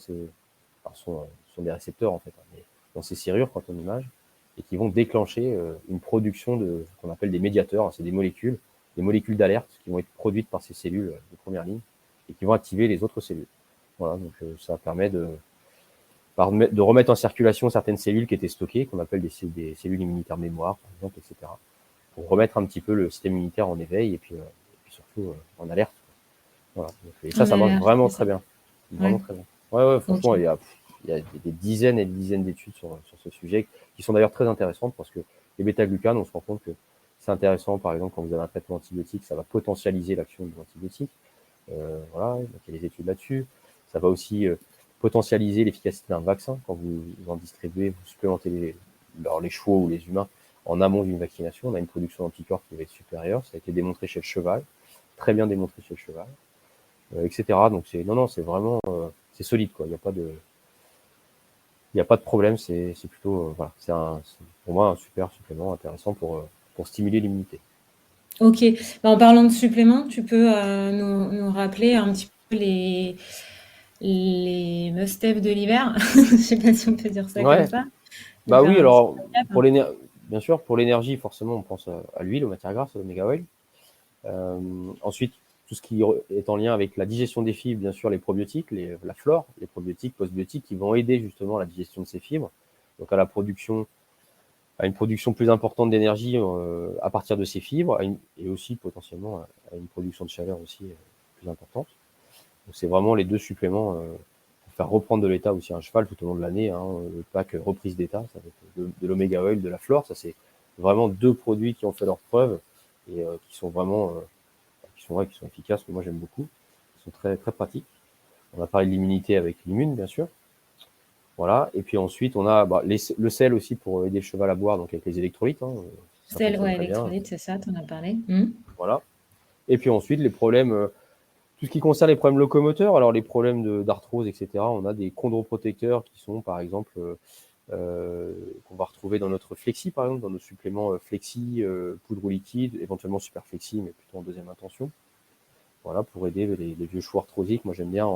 alors sont des récepteurs en fait, hein, mais dans ces serrures quand on image, et qui vont déclencher une production de ce qu'on appelle des médiateurs, hein. C'est des molécules d'alerte qui vont être produites par ces cellules de première ligne et qui vont activer les autres cellules. Voilà, donc ça permet de remettre en circulation certaines cellules qui étaient stockées, qu'on appelle des cellules immunitaires mémoire, par exemple, etc., remettre un petit peu le système immunitaire en éveil et puis surtout en alerte. Voilà. Et ça En marche alerte, vraiment c'est très ça. bien. Ouais, Vraiment très bien. Ouais, ok. franchement, il y a des dizaines et des dizaines d'études sur ce sujet qui sont d'ailleurs très intéressantes parce que les bêta-glucanes, on se rend compte que c'est intéressant, par exemple, quand vous avez un traitement antibiotique, ça va potentialiser l'action de l'antibiotique. Voilà, donc il y a des études là-dessus. Ça va aussi potentialiser l'efficacité d'un vaccin quand vous en distribuez, vous supplémentez les chevaux ou les humains en amont d'une vaccination. On a une production d'anticorps qui va être supérieure. Ça a été démontré chez le cheval, très bien démontré chez le cheval, etc. Donc c'est vraiment c'est solide quoi. Il n'y a pas de problème. C'est plutôt voilà, pour moi un super supplément intéressant pour stimuler l'immunité. Ok. Bah, en parlant de suppléments, tu peux nous rappeler un petit peu les must-have de l'hiver. Je sais pas si on peut dire ça comme Ouais, ça. De bah faire oui, un petit alors récap. bien sûr, pour l'énergie, forcément, on pense à l'huile, aux matières grasses, aux méga oil. Ensuite, tout ce qui est en lien avec la digestion des fibres, bien sûr, les probiotiques, la flore, les probiotiques, postbiotiques, qui vont aider justement à la digestion de ces fibres, donc à une production plus importante d'énergie à partir de ces fibres, et aussi potentiellement à une production de chaleur aussi plus importante. Donc c'est vraiment les deux suppléments pour faire reprendre de l'état aussi un cheval tout au long de l'année. Hein, le pack reprise d'état, ça va être de l'oméga oil, de la flore. Ça c'est vraiment deux produits qui ont fait leurs preuves et qui sont vraiment qui sont efficaces, que moi j'aime beaucoup. Ils sont très, très pratiques. On a parlé de l'immunité avec l'immune, bien sûr. Voilà. Et puis ensuite, on a le sel aussi pour aider le cheval à boire, donc avec les électrolytes. Hein, ça Sel, fonctionne ouais, très bien. électrolyte, c'est ça, t'en as parlé. Voilà. Et puis ensuite, les problèmes, tout ce qui concerne les problèmes locomoteurs, alors les problèmes d'arthrose, etc., on a des chondroprotecteurs qui sont, par exemple, qu'on va retrouver dans notre Flexi, par exemple, dans nos suppléments Flexi, poudre ou liquide, éventuellement Super Flexi, mais plutôt en deuxième intention. Voilà, pour aider les vieux chevaux arthrosiques. Moi, j'aime bien,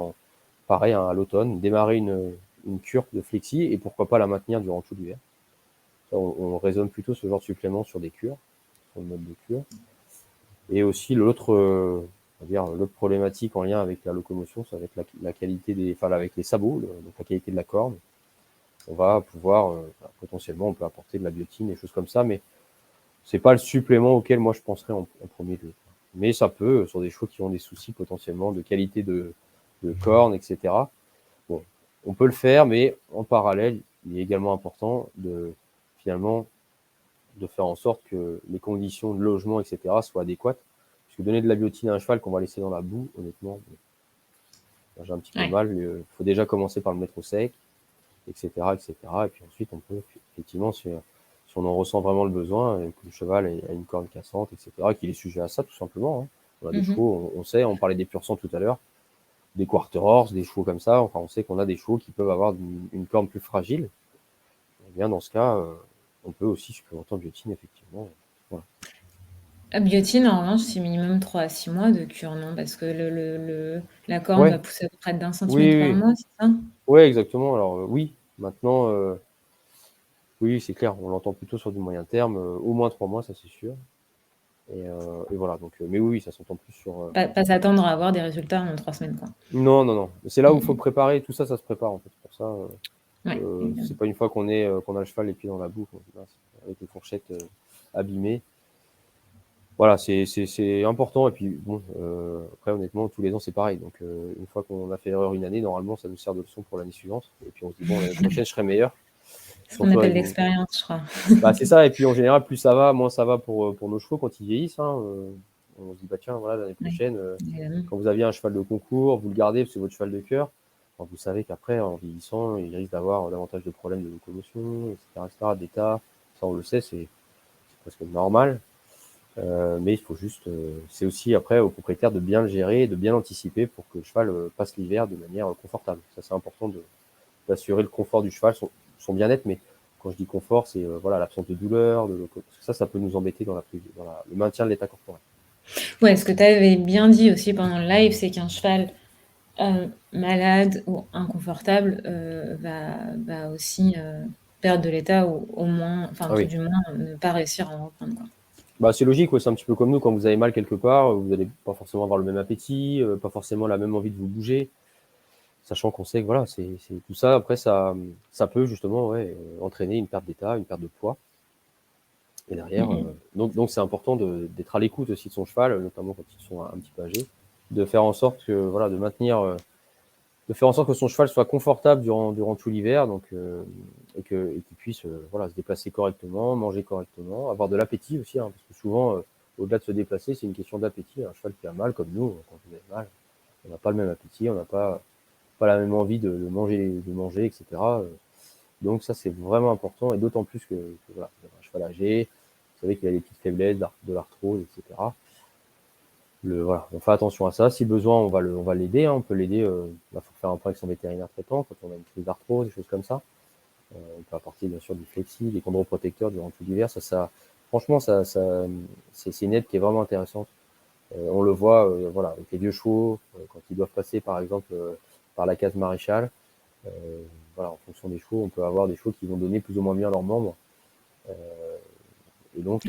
pareil, hein, à l'automne, démarrer une cure de Flexi et pourquoi pas la maintenir durant tout l'hiver. On raisonne plutôt ce genre de supplément sur des cures, sur le mode de cure. Et aussi, l'autre problématique en lien avec la locomotion, ça va être la qualité avec les sabots, donc la qualité de la corne. On va pouvoir, potentiellement, on peut apporter de la biotine, des choses comme ça, mais c'est pas le supplément auquel moi je penserais en premier lieu. Mais ça peut, sur des chevaux qui ont des soucis potentiellement de qualité de corne, etc. Bon, on peut le faire, mais en parallèle, il est également important finalement, de faire en sorte que les conditions de logement, etc., soient adéquates. Parce que donner de la biotine à un cheval qu'on va laisser dans la boue, honnêtement, j'ai un petit peu Ouais. mal. Il faut déjà commencer par le mettre au sec, etc., etc. Et puis ensuite, on peut effectivement, si on en ressent vraiment le besoin, que le cheval a une corne cassante, etc., qu'il est sujet à ça, tout simplement. Hein. On a des chevaux, on sait, on parlait des pur sang tout à l'heure, des quarter horse, des chevaux comme ça. Enfin, on sait qu'on a des chevaux qui peuvent avoir une corne plus fragile. Et bien, dans ce cas, on peut aussi supplémenter en biotine, effectivement. Voilà. Biotine, en revanche, c'est minimum 3 à 6 mois de cure, non? Parce que la corne va Ouais, pousser à peu près d'1 oui, centimètre par oui. mois, c'est ça? Ouais, exactement. Alors, oui, maintenant, oui, c'est clair, on l'entend plutôt sur du moyen terme, au moins 3 mois, ça c'est sûr. Et voilà, donc, mais oui, ça s'entend plus sur. Pas s'attendre à avoir des résultats en 3 semaines, quoi. Non, non, non. C'est là où il faut Mmh. préparer, tout ça, ça se prépare en fait. Pour ça, Ouais, c'est évidemment. pas une fois qu'on a le cheval les pieds dans la boue, avec les fourchettes abîmées. Voilà, c'est important. Et puis bon, après honnêtement, tous les ans c'est pareil. Donc une fois qu'on a fait erreur une année, normalement ça nous sert de leçon pour l'année suivante. Et puis on se dit bon, l'année prochaine je serai meilleur. Ce qu'on Surtout appelle avec l'expérience, je crois. bah, c'est ça. Et puis en général, plus ça va, moins ça va pour nos chevaux quand ils vieillissent. Hein. On se dit bah tiens, voilà, l'année Ouais, prochaine, évidemment. quand vous aviez un cheval de concours, vous le gardez parce que c'est votre cheval de cœur. Enfin, vous savez qu'après, en vieillissant, il risque d'avoir davantage de problèmes de locomotion, etc., d'état. Ça, on le sait, c'est presque normal. Mais il faut juste, c'est aussi après au propriétaire de bien le gérer, de bien l'anticiper pour que le cheval passe l'hiver de manière confortable. Ça, c'est important d'assurer le confort du cheval, son bien-être. Mais quand je dis confort, c'est voilà, l'absence de douleur, parce que ça peut nous embêter dans le maintien de l'état corporel. Ouais, ce que tu avais bien dit aussi pendant le live, c'est qu'un cheval malade ou inconfortable va aussi perdre de l'état ou au moins, enfin Ah tout oui. du moins, ne pas réussir à en reprendre, quoi. Bah, c'est logique, ouais, c'est un petit peu comme nous, quand vous avez mal quelque part, vous n'allez pas forcément avoir le même appétit, pas forcément la même envie de vous bouger, sachant qu'on sait que voilà, c'est tout ça. Après, ça peut justement ouais, entraîner une perte d'état, une perte de poids. Et derrière, donc c'est important d'être à l'écoute aussi de son cheval, notamment quand ils sont un petit peu âgés, de faire en sorte que, voilà, de faire en sorte que son cheval soit confortable durant tout l'hiver, donc et qu'il puisse voilà, se déplacer correctement, manger correctement, avoir de l'appétit aussi, hein, parce que souvent, au-delà de se déplacer, c'est une question d'appétit. Un cheval qui a mal, comme nous, quand on a mal, on n'a pas le même appétit, on n'a pas la même envie de manger, etc. Donc ça, c'est vraiment important, et d'autant plus que voilà, vous avez un cheval âgé, vous savez qu'il a des petites faiblesses, de l'arthrose, etc. Voilà, on fait attention à ça. Si besoin, on va l'aider, hein. On peut l'aider. Il faut faire un point avec son vétérinaire traitant quand on a une crise d'arthrose, des choses comme ça. On peut apporter bien sûr du flexi, des chondroprotecteurs durant tout l'hiver. Franchement, c'est une aide qui est vraiment intéressante. On le voit, voilà, avec les vieux chevaux, quand ils doivent passer par exemple par la case maréchale. Voilà, en fonction des chevaux, on peut avoir des chevaux qui vont donner plus ou moins bien leurs membres. Et donc,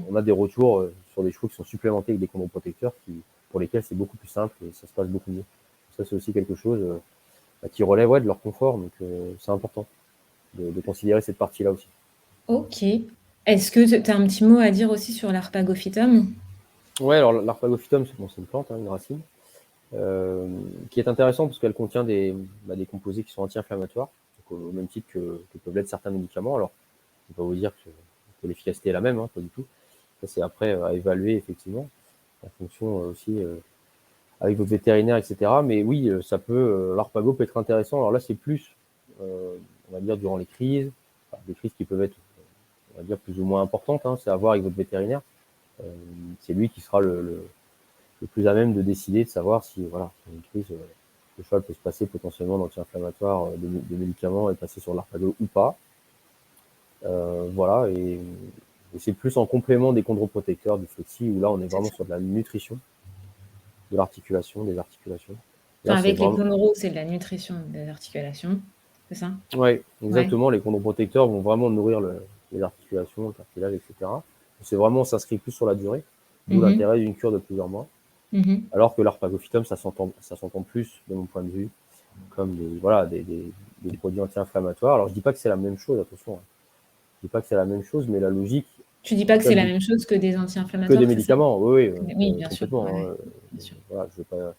on a des retours sur des chevaux qui sont supplémentés avec des chondroprotecteurs pour lesquels c'est beaucoup plus simple et ça se passe beaucoup mieux. Ça, c'est aussi quelque chose qui relève de leur confort, donc c'est important de considérer cette partie-là aussi. Ok. Est-ce que tu as un petit mot à dire aussi sur l'arpagophytum? Ouais, alors l'arpagophytum, c'est une plante, hein, une racine, qui est intéressante parce qu'elle contient des composés qui sont anti-inflammatoires, au même titre que peuvent l'être certains médicaments. Alors, je ne vais pas vous dire que l'efficacité est la même, hein, pas du tout. Ça, c'est après à évaluer, effectivement, en fonction aussi avec votre vétérinaire, etc. Mais oui, l'arpago peut être intéressant. Alors là, c'est plus, on va dire, durant les crises, des crises qui peuvent être, on va dire, plus ou moins importantes, hein, c'est à voir avec votre vétérinaire. C'est lui qui sera le plus à même de décider, de savoir si, voilà, une crise, le cheval peut se passer potentiellement d'anti-inflammatoire, de médicaments et passer sur l'arpago ou pas. Voilà, et c'est plus en complément des chondroprotecteurs, du flexi, où là, on est vraiment sur de la nutrition, de l'articulation, des articulations. Là, Enfin, c'est avec les vraiment... chondros, c'est de la nutrition des articulations, c'est ça? Ouais, Ouais. exactement. Les chondroprotecteurs vont vraiment nourrir les articulations, le cartilage, etc. C'est vraiment, on s'inscrit plus sur la durée, d'où Mhm. l'intérêt d'une cure de plusieurs mois. Mhm. Alors que l'arpagophytum, ça s'entend plus, de mon point de vue, comme voilà, des produits anti-inflammatoires. Alors, je dis pas que c'est la même chose, attention, hein. Je dis pas que c'est la même chose, mais la logique, Tu dis pas que c'est celle la du, même chose que des que des anti-inflammatoires, c'est ça? médicaments, oui, Oui, bien sûr. complètement, Ouais, hein. bien sûr. Voilà, je veux pas,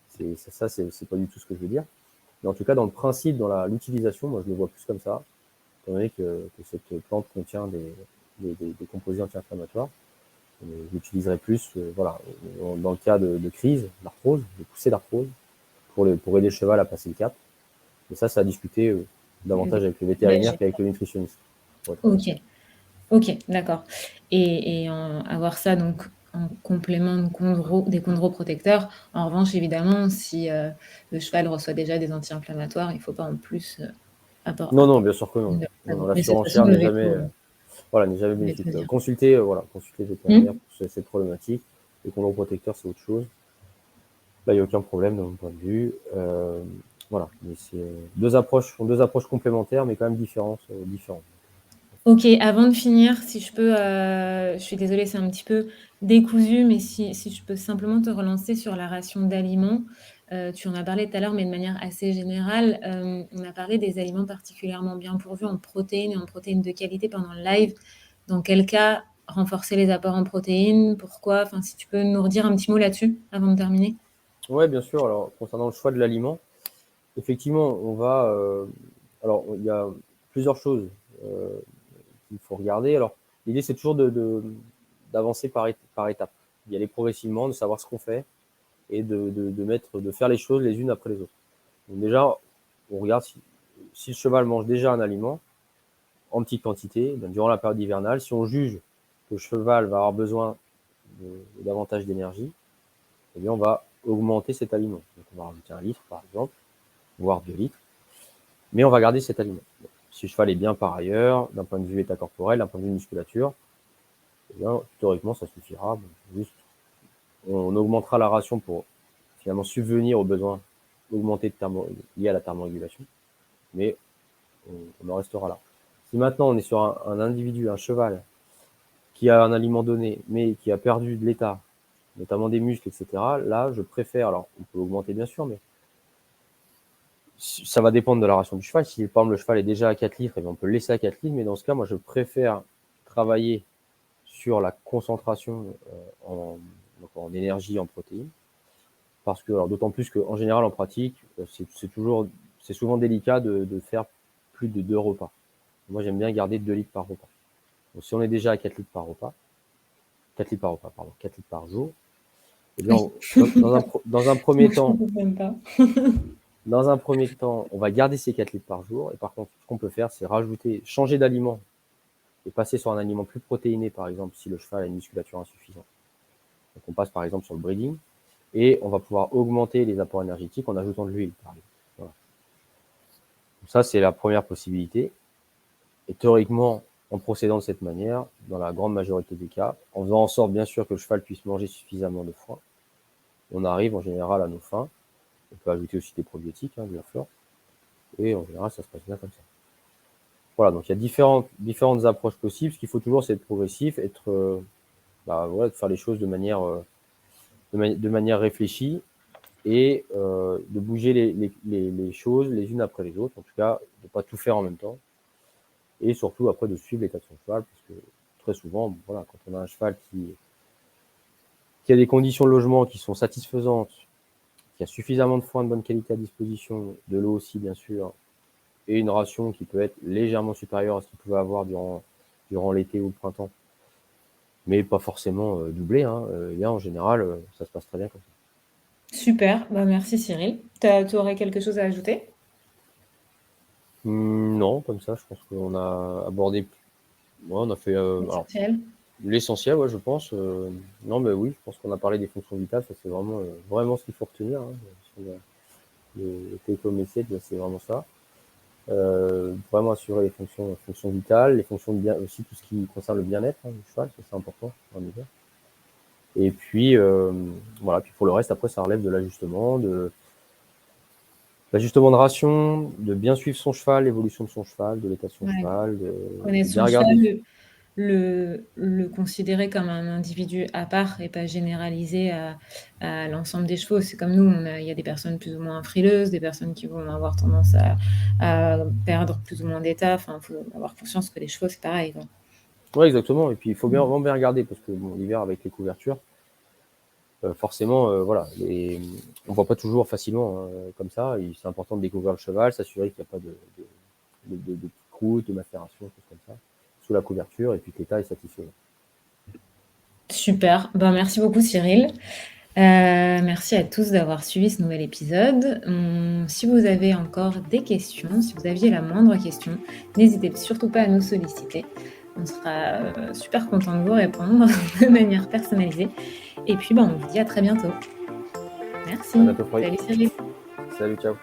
c'est pas du tout ce que je veux dire. Mais en tout cas, dans le principe, dans l'utilisation, moi, je le vois plus comme ça, étant donné que cette plante contient des composés anti-inflammatoires. J'utiliserai plus, voilà, dans le cas de crise, d'arthrose, de poussée d'arthrose, pour aider le cheval à passer le cap. Et ça a discuté davantage avec le Ben, vétérinaire qu'avec le nutritionniste. ok, ok, d'accord. Et avoir ça donc en complément des chondroprotecteurs. En revanche, évidemment, si le cheval reçoit déjà des anti-inflammatoires, il ne faut pas en plus Non, non, apporter bien sûr que non. de Non, mais de toute façon, la surenchère le n'est jamais, veto, voilà, n'est jamais le veto bénéfique. dire. Consultez, voilà, consultez le vétérinaire Hmm. pour cette problématique. Les chondroprotecteurs, c'est autre chose. Là, il n'y a aucun problème, de mon point de vue. Voilà, mais c'est deux approches complémentaires, mais quand même différentes. Ok, avant de finir, si je peux, je suis désolée, c'est un petit peu décousu, mais si je peux simplement te relancer sur la ration d'aliments. Tu en as parlé tout à l'heure, mais de manière assez générale. On a parlé des aliments particulièrement bien pourvus en protéines et en protéines de qualité pendant le live. Dans quel cas renforcer les apports en protéines? Pourquoi? Enfin, si tu peux nous redire un petit mot là-dessus avant de terminer. Ouais, bien sûr. Alors, concernant le choix de l'aliment, effectivement, alors, il y a plusieurs choses qu'il faut regarder. Alors, l'idée, c'est toujours d'avancer par étapes, d'y aller progressivement, de savoir ce qu'on fait et de faire les choses les unes après les autres. Donc déjà, on regarde si le cheval mange déjà un aliment en petite quantité, durant la période hivernale. Si on juge que le cheval va avoir besoin davantage d'énergie, eh bien, on va augmenter cet aliment. Donc, on va rajouter 1 litre, par exemple, voire 2 litres, mais on va garder cet aliment. Si le cheval est bien par ailleurs, d'un point de vue état corporel, d'un point de vue musculature, eh bien, théoriquement, ça suffira. Juste, on augmentera la ration pour finalement subvenir aux besoins augmentés liés à la thermorégulation, mais on en restera là. Si maintenant on est sur un individu, un cheval, qui a un aliment donné, mais qui a perdu de l'état, notamment des muscles, etc., là, je préfère, alors on peut augmenter bien sûr, mais ça va dépendre de la ration du cheval. Si par exemple le cheval est déjà à 4 litres, eh bien, on peut le laisser à 4 litres, mais dans ce cas, moi je préfère travailler sur la concentration en énergie, en protéines. Parce que, alors, d'autant plus qu'en général, en pratique, c'est souvent délicat de faire plus de 2 repas. Moi, j'aime bien garder 2 litres par repas. Donc, si on est déjà à 4 litres par repas, 4 litres par repas, pardon, 4 litres par jour, eh bien, dans un premier temps, dans un premier temps, on va garder ces 4 litres par jour. Et par contre, ce qu'on peut faire, c'est changer d'aliment et passer sur un aliment plus protéiné, par exemple, si le cheval a une musculature insuffisante. Donc, on passe par exemple sur le breeding et on va pouvoir augmenter les apports énergétiques en ajoutant de l'huile, par exemple. Voilà. Donc ça, c'est la première possibilité. Et théoriquement, en procédant de cette manière, dans la grande majorité des cas, en faisant en sorte, bien sûr, que le cheval puisse manger suffisamment de foin, on arrive en général à nos fins. On peut ajouter aussi des probiotiques, bien sûr. Et en général, ça se passe bien comme ça. Voilà, donc il y a différentes approches possibles. Ce qu'il faut toujours, c'est être progressif, de faire les choses de manière réfléchie et de bouger les choses les unes après les autres. En tout cas, de ne pas tout faire en même temps. Et surtout, après, de suivre l'état de son cheval, parce que très souvent, voilà, quand on a un cheval qui a des conditions de logement qui sont satisfaisantes, qui a suffisamment de foin de bonne qualité à disposition, de l'eau aussi, bien sûr, et une ration qui peut être légèrement supérieure à ce qu'il pouvait avoir durant l'été ou le printemps, mais pas forcément doublé, bien, en général, ça se passe très bien comme ça. Super, merci Cyril. Tu aurais quelque chose à ajouter? Non, comme ça, je pense qu'on a abordé, on a fait Essentiel. l'essentiel, ouais, je pense. Non, mais oui, je pense qu'on a parlé des fonctions vitales, ça c'est vraiment ce qu'il faut retenir. Sur le take-home message, c'est vraiment ça. Vraiment assurer les fonctions vitales, les fonctions de bien, aussi tout ce qui concerne le bien-être du cheval, c'est important. Et puis voilà, puis pour le reste, après, ça relève de l'ajustement de ration, de bien suivre son cheval, l'évolution de son cheval, de l'état de son cheval, de Connaître bien son regarder. cheval, le considérer comme un individu à part et pas généraliser à l'ensemble des chevaux. C'est comme nous, il y a des personnes plus ou moins frileuses, des personnes qui vont avoir tendance à perdre plus ou moins d'état. Enfin, il faut avoir conscience que les chevaux, c'est pareil. Oui, exactement. Et puis, il faut vraiment bien regarder, parce que l'hiver, avec les couvertures, forcément, voilà, on voit pas toujours facilement comme ça. C'est important de découvrir le cheval, s'assurer qu'il n'y a pas de croûte, de macération, choses comme ça, sous la couverture, et puis que l'état est satisfaisant. Super, merci beaucoup Cyril. Merci à tous d'avoir suivi ce nouvel épisode. Si vous avez encore des questions, si vous aviez la moindre question, n'hésitez surtout pas à nous solliciter. On sera super content de vous répondre de manière personnalisée. Et puis, on vous dit à très bientôt. Merci. À bientôt, Fred. Salut Cyril. Salut, ciao.